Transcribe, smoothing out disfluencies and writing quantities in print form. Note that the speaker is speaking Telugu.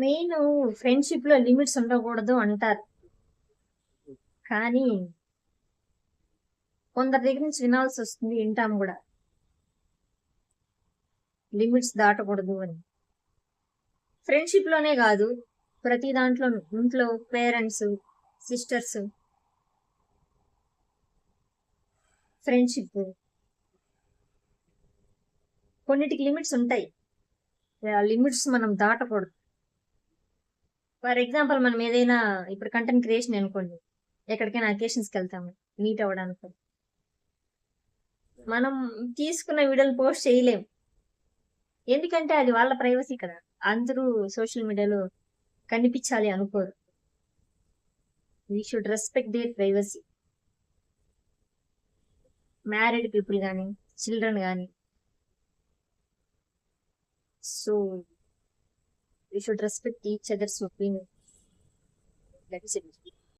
మెయిన్ ఫ్రెండ్షిప్ లో లిమిట్స్ ఉండకూడదు అంటారు. కానీ కొందరి దగ్గర నుంచి వినాల్సి వస్తుంది, వింటాం కూడా, లిమిట్స్ దాటకూడదు అని. ఫ్రెండ్షిప్ లోనే కాదు, ప్రతి దాంట్లో, ఇంట్లో పేరెంట్స్, సిస్టర్స్, ఫ్రెండ్షిప్, కొన్నిటికి లిమిట్స్ ఉంటాయి. ఆ లిమిట్స్ మనం దాటకూడదు. ఫర్ ఎగ్జాంపుల్, మనం ఏదైనా ఇప్పుడు కంటెంట్ క్రియేషన్ అనుకోండి, ఎక్కడికైనా అకేషన్స్కి వెళ్తాము, మీట్ అవ్వడానికి, మనం తీసుకున్న వీడియోలు పోస్ట్ చేయలేం. ఎందుకంటే అది వాళ్ళ ప్రైవసీ కదా. అందరూ సోషల్ మీడియాలో కనిపించాలి అనుకోరు. We should respect their privacy. Married people కానీ, చిల్డ్రన్ కానీ. So we should respect each others opinion. That's it.